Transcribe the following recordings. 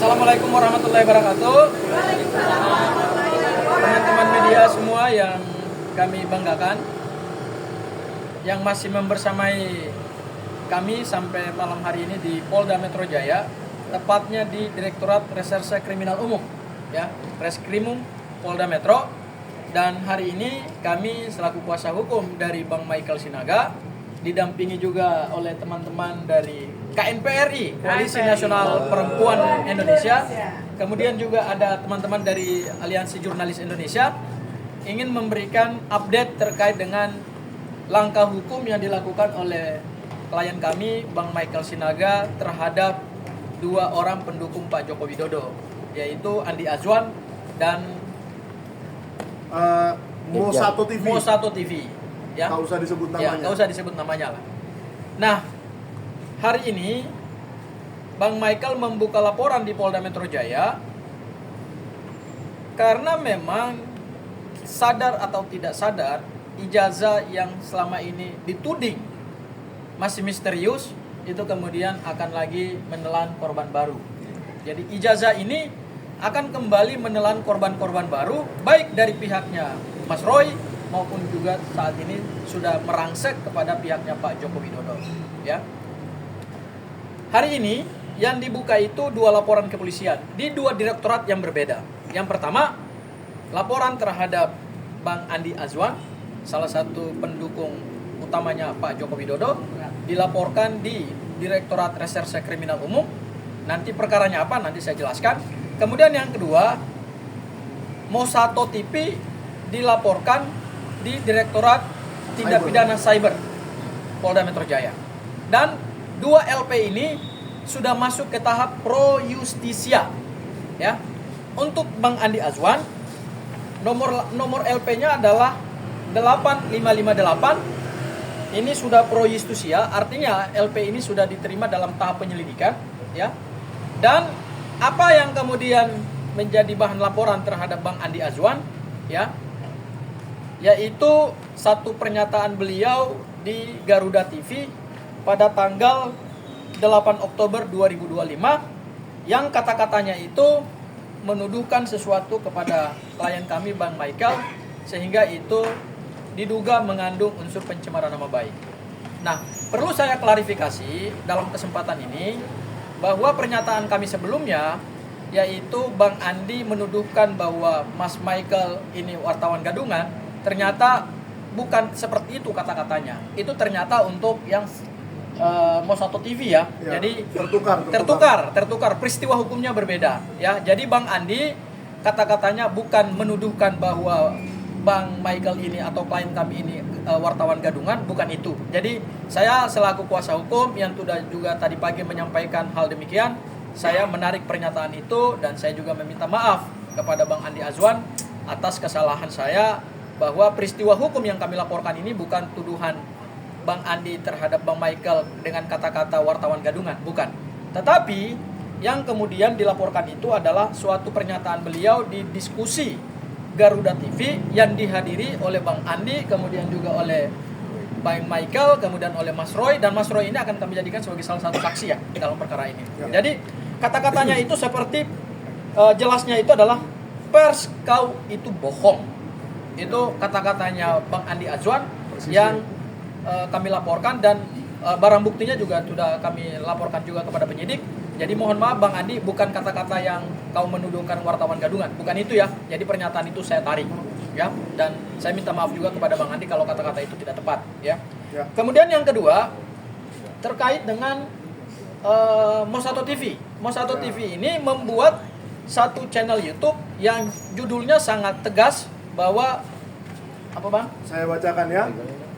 Assalamualaikum warahmatullahi wabarakatuh. Teman-teman media semua yang kami banggakan, yang masih membersamai kami sampai malam hari ini di Polda Metro Jaya, tepatnya di Direktorat Reserse Kriminal Umum, ya, Reskrimum Polda Metro. Dan hari ini kami selaku kuasa hukum dari Bang Michael Sinaga, didampingi juga oleh teman-teman dari KNPRI, Koalisi Nasional Perempuan Indonesia. Kemudian juga ada teman-teman dari Aliansi Jurnalis Indonesia, ingin memberikan update terkait dengan langkah hukum yang dilakukan oleh klien kami, Bang Michael Sinaga, terhadap dua orang pendukung Pak Joko Widodo, yaitu Andi Azwan dan Mo1 TV. Mo1 TV. Ya, nggak usah disebut namanya. Ya, nggak usah disebut namanya lah. Nah, hari ini Bang Michael membuka laporan di Polda Metro Jaya karena memang sadar atau tidak sadar ijazah yang selama ini dituding masih misterius itu kemudian akan lagi menelan korban baru. Jadi ijazah ini akan kembali menelan korban-korban baru, baik dari pihaknya Mas Roy maupun juga saat ini sudah merangsek kepada pihaknya Pak Joko Widodo. Ya. Hari ini yang dibuka itu dua laporan kepolisian di dua direktorat yang berbeda. Yang pertama, laporan terhadap Bang Andi Azwan, salah satu pendukung utamanya Pak Joko Widodo, dilaporkan di Direktorat Reserse Kriminal Umum. Nanti perkaranya apa nanti saya jelaskan. Kemudian yang kedua, Mo1 TV dilaporkan di Direktorat Tindak Pidana Cyber Polda Metro Jaya. Dan dua LP ini sudah masuk ke tahap pro justisia. Ya. Untuk Bang Andi Azwan, nomor LP-nya adalah 8558. Ini sudah pro justisia, artinya LP ini sudah diterima dalam tahap penyelidikan, ya. Dan apa yang kemudian menjadi bahan laporan terhadap Bang Andi Azwan, ya, yaitu satu pernyataan beliau di Garuda TV pada tanggal 8 Oktober 2025 yang kata-katanya itu menuduhkan sesuatu kepada klien kami Bang Michael sehingga itu diduga mengandung unsur pencemaran nama baik. Nah, perlu saya klarifikasi dalam kesempatan ini bahwa pernyataan kami sebelumnya yaitu Bang Andi menuduhkan bahwa Mas Michael ini wartawan gadungan, ternyata bukan seperti itu kata-katanya. Itu ternyata untuk yang Mo1 TV ya. Jadi tertukar. Peristiwa hukumnya berbeda ya. Jadi Bang Andi kata-katanya bukan menuduhkan bahwa Bang Michael ini atau klien kami ini wartawan gadungan, bukan itu. Jadi saya selaku kuasa hukum yang sudah juga tadi pagi menyampaikan hal demikian, saya menarik pernyataan itu dan saya juga meminta maaf kepada Bang Andi Azwan atas kesalahan saya bahwa peristiwa hukum yang kami laporkan ini bukan tuduhan Bang Andi terhadap Bang Michael dengan kata-kata wartawan gadungan, bukan. Tetapi yang kemudian dilaporkan itu adalah suatu pernyataan beliau di diskusi Garuda TV yang dihadiri oleh Bang Andi, kemudian juga oleh Bang Michael, kemudian oleh Mas Roy, dan Mas Roy ini akan kami jadikan sebagai salah satu saksi ya dalam perkara ini. Jadi kata-katanya itu seperti jelasnya itu adalah pers kau itu bohong. Itu kata-katanya Bang Andi Azwan yang kami laporkan dan barang buktinya juga sudah kami laporkan juga kepada penyidik. Jadi mohon maaf Bang Andi, bukan kata-kata yang kau menuduhkan wartawan gadungan, bukan itu ya. Jadi pernyataan itu saya tarik ya, dan saya minta maaf juga kepada Bang Andi kalau kata-kata itu tidak tepat ya. Kemudian yang kedua terkait dengan Mo1 TV. Mo1 TV ini membuat satu channel YouTube yang judulnya sangat tegas bahwa apa Bang? Saya bacakan ya.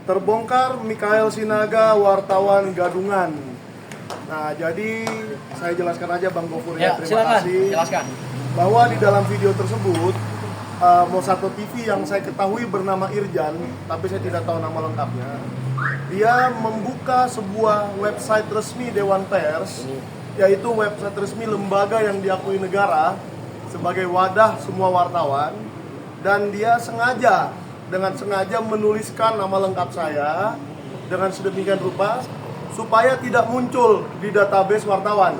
Terbongkar Michael Sinaga wartawan gadungan. Nah, jadi saya jelaskan aja Bang Gofur ya, terima kasih. Jelaskan. Bahwa di dalam video tersebut Mo1 TV yang saya ketahui bernama Irjan, tapi saya tidak tahu nama lengkapnya. Dia membuka sebuah website resmi Dewan Pers, yaitu website resmi lembaga yang diakui negara sebagai wadah semua wartawan, dan dia dengan sengaja menuliskan nama lengkap saya dengan sedemikian rupa supaya tidak muncul di database wartawan.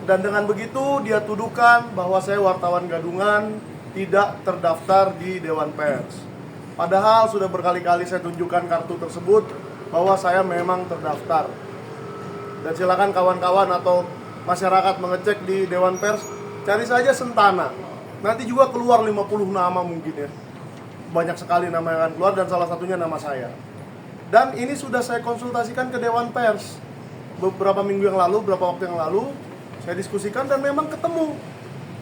Dan dengan begitu dia tuduhkan bahwa saya wartawan gadungan tidak terdaftar di Dewan Pers. Padahal sudah berkali-kali saya tunjukkan kartu tersebut bahwa saya memang terdaftar. Dan silakan kawan-kawan atau masyarakat mengecek di Dewan Pers, cari saja Sentana. Nanti juga keluar 50 nama mungkin ya. Banyak sekali nama yang akan keluar dan salah satunya nama saya. Dan ini sudah saya konsultasikan ke Dewan Pers beberapa minggu yang lalu, beberapa waktu yang lalu. Saya diskusikan dan memang ketemu.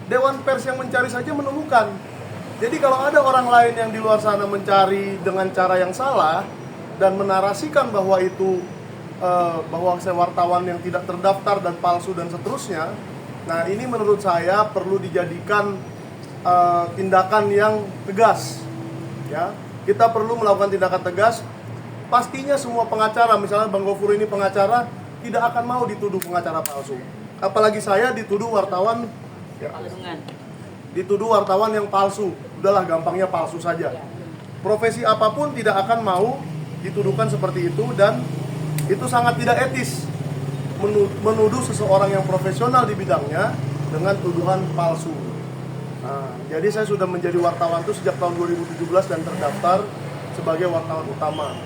Dewan Pers yang mencari saja menemukan. Jadi kalau ada orang lain yang di luar sana mencari dengan cara yang salah dan menarasikan bahwa itu bahwa saya wartawan yang tidak terdaftar dan palsu dan seterusnya, nah ini menurut saya perlu dijadikan tindakan yang tegas. Ya, kita perlu melakukan tindakan tegas. Pastinya semua pengacara, misalnya Bang Gofur ini pengacara, tidak akan mau dituduh pengacara palsu. Apalagi saya dituduh wartawan ya, dituduh wartawan yang palsu. Udahlah, gampangnya palsu saja. Profesi apapun tidak akan mau dituduhkan seperti itu, dan itu sangat tidak etis menuduh seseorang yang profesional di bidangnya dengan tuduhan palsu. Nah, jadi saya sudah menjadi wartawan itu sejak tahun 2017 dan terdaftar sebagai wartawan utama.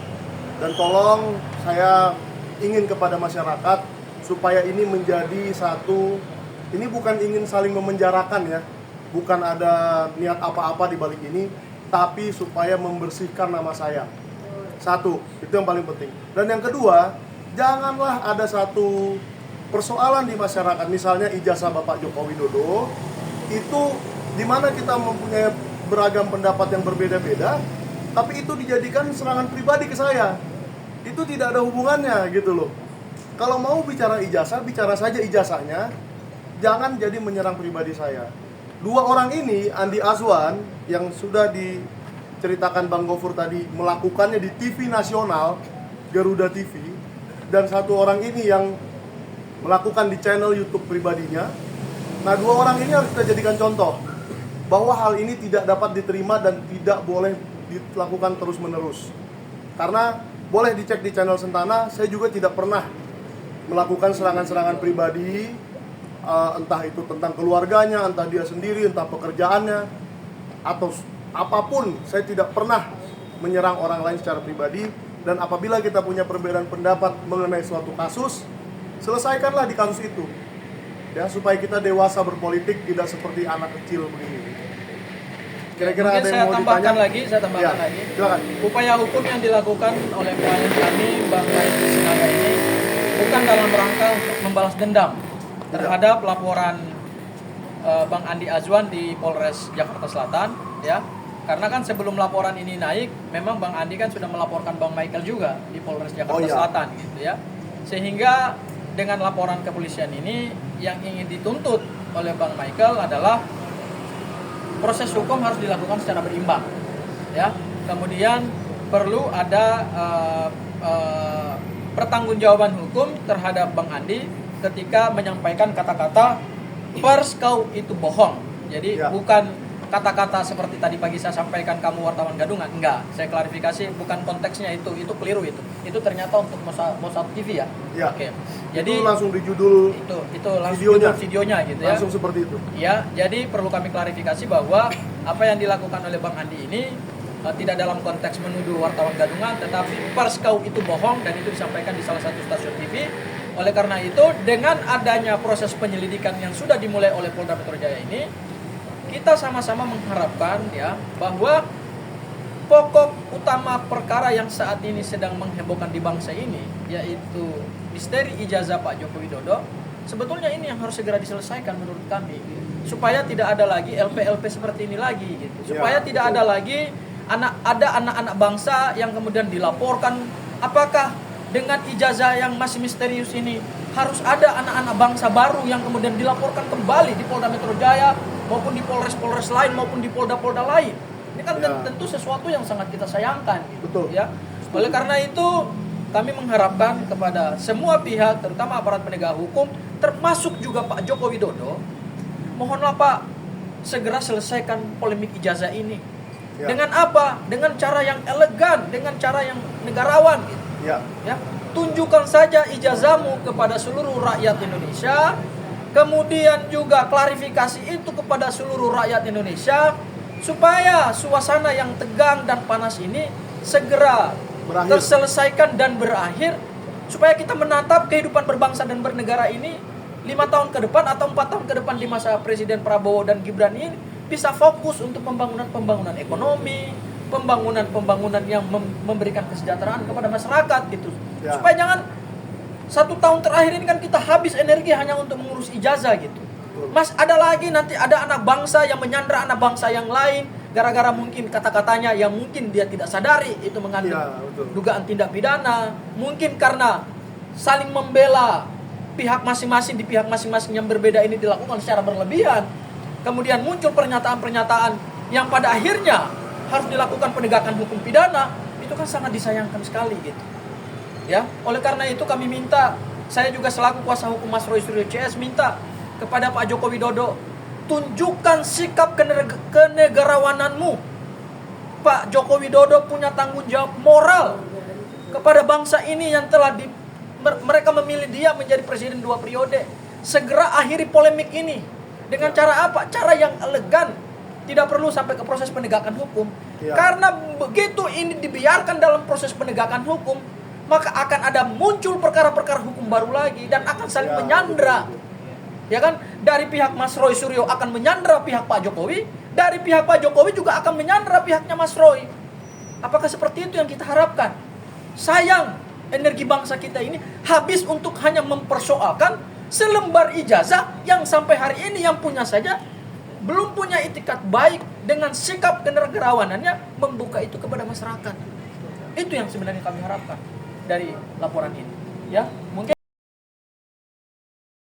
Dan tolong saya ingin kepada masyarakat supaya ini menjadi satu, ini bukan ingin saling memenjarakan ya, bukan ada niat apa-apa di balik ini, tapi supaya membersihkan nama saya. Satu, itu yang paling penting. Dan yang kedua, janganlah ada satu persoalan di masyarakat, misalnya ijazah Bapak Joko Widodo, itu dimana kita mempunyai beragam pendapat yang berbeda-beda, tapi itu dijadikan serangan pribadi ke saya. Itu tidak ada hubungannya gitu loh. Kalau mau bicara ijazah, bicara saja ijazahnya, jangan jadi menyerang pribadi saya. Dua orang ini, Andi Azwan yang sudah diceritakan Bang Gofur tadi, melakukannya di TV nasional, Garuda TV, dan satu orang ini yang melakukan di channel YouTube pribadinya. Nah, dua orang ini harus kita jadikan contoh bahwa hal ini tidak dapat diterima dan tidak boleh dilakukan terus-menerus. Karena boleh dicek di channel Sentana, saya juga tidak pernah melakukan serangan-serangan pribadi, entah itu tentang keluarganya, entah dia sendiri, entah pekerjaannya, atau apapun. Saya tidak pernah menyerang orang lain secara pribadi. Dan apabila kita punya perbedaan pendapat mengenai suatu kasus, selesaikanlah di kasus itu ya, supaya kita dewasa berpolitik, tidak seperti anak kecil begini. Kira-kira ada yang mau ditanya? Saya tambahkan lagi. Silakan. Upaya hukum yang dilakukan oleh klien kami, Bang Maestri Sinaga ini, bukan dalam rangka untuk membalas dendam terhadap laporan Bang Andi Azwan di Polres Jakarta Selatan, ya. Karena kan sebelum laporan ini naik, memang Bang Andi kan sudah melaporkan Bang Michael juga di Polres Jakarta Selatan, gitu ya. Sehingga dengan laporan kepolisian ini, yang ingin dituntut oleh Bang Michael adalah proses hukum harus dilakukan secara berimbang, ya. Kemudian perlu ada pertanggungjawaban hukum terhadap Bang Andi ketika menyampaikan kata-kata pers kau itu bohong. Jadi bukan kata-kata seperti tadi pagi saya sampaikan kamu wartawan gadungan, enggak. Saya klarifikasi, bukan konteksnya itu keliru itu. Itu ternyata untuk Mosat TV ya. Ya. Oke. Jadi itu langsung di judul itu langsung videonya gitu ya. Langsung seperti itu. Ya, jadi perlu kami klarifikasi bahwa apa yang dilakukan oleh Bang Andi ini tidak dalam konteks menuduh wartawan gadungan, tetapi pers kau itu bohong, dan itu disampaikan di salah satu stasiun TV. Oleh karena itu, dengan adanya proses penyelidikan yang sudah dimulai oleh Polda Metro Jaya ini, kita sama-sama mengharapkan ya bahwa pokok utama perkara yang saat ini sedang menghebohkan di bangsa ini, yaitu misteri ijazah Pak Joko Widodo, sebetulnya ini yang harus segera diselesaikan menurut kami, supaya tidak ada lagi LP-LP seperti ini lagi gitu. Supaya tidak ada lagi anak-anak bangsa yang kemudian dilaporkan. Apakah dengan ijazah yang masih misterius ini harus ada anak-anak bangsa baru yang kemudian dilaporkan kembali di Polda Metro Jaya maupun di Polres-Polres lain maupun di Polda-Polda lain? Ini kan tentu sesuatu yang sangat kita sayangkan gitu. Betul. Ya. Oleh karena itu kami mengharapkan kepada semua pihak, terutama aparat penegak hukum, termasuk juga Pak Joko Widodo, mohonlah Pak, segera selesaikan polemik ijazah ini. Ya. Dengan apa? Dengan cara yang elegan, dengan cara yang negarawan gitu. Ya. Ya, tunjukkan saja ijazahmu kepada seluruh rakyat Indonesia kemudian juga klarifikasi itu kepada seluruh rakyat Indonesia, supaya suasana yang tegang dan panas ini segera terselesaikan dan berakhir, supaya kita menatap kehidupan berbangsa dan bernegara ini 5 tahun ke depan atau 4 tahun ke depan di masa Presiden Prabowo dan Gibran ini bisa fokus untuk pembangunan ekonomi, pembangunan yang memberikan kesejahteraan kepada masyarakat gitu. Ya. Supaya jangan 1 tahun terakhir ini kan kita habis energi hanya untuk mengurus ijazah gitu. Mas, ada lagi nanti ada anak bangsa yang menyandra anak bangsa yang lain gara-gara mungkin kata-katanya yang mungkin dia tidak sadari itu mengandung dugaan tindak pidana, mungkin karena saling membela pihak masing-masing di pihak masing-masing yang berbeda ini dilakukan secara berlebihan. Kemudian muncul pernyataan-pernyataan yang pada akhirnya harus dilakukan penegakan hukum pidana, itu kan sangat disayangkan sekali gitu. Ya, oleh karena itu kami minta, saya juga selaku kuasa hukum Mas Roy Suryo CS minta kepada Pak Joko Widodo, tunjukkan sikap kenegarawananmu. Pak Joko Widodo punya tanggung jawab moral kepada bangsa ini yang telah mereka memilih dia menjadi presiden 2 periode. Segera akhiri polemik ini. Dengan cara apa? Cara yang elegan. Tidak perlu sampai ke proses penegakan hukum. Karena begitu ini dibiarkan dalam proses penegakan hukum, maka akan ada muncul perkara-perkara hukum baru lagi dan akan saling menyandra. Ya kan? Dari pihak Mas Roy Suryo akan menyandra pihak Pak Jokowi, dari pihak Pak Jokowi juga akan menyandra pihaknya Mas Roy. Apakah seperti itu yang kita harapkan? Sayang, energi bangsa kita ini habis untuk hanya mempersoalkan selembar ijazah yang sampai hari ini yang punya saja belum punya itikat baik dengan sikap kenegarawanannya membuka itu kepada masyarakat. Itu yang sebenarnya kami harapkan dari laporan ini. Ya, mungkin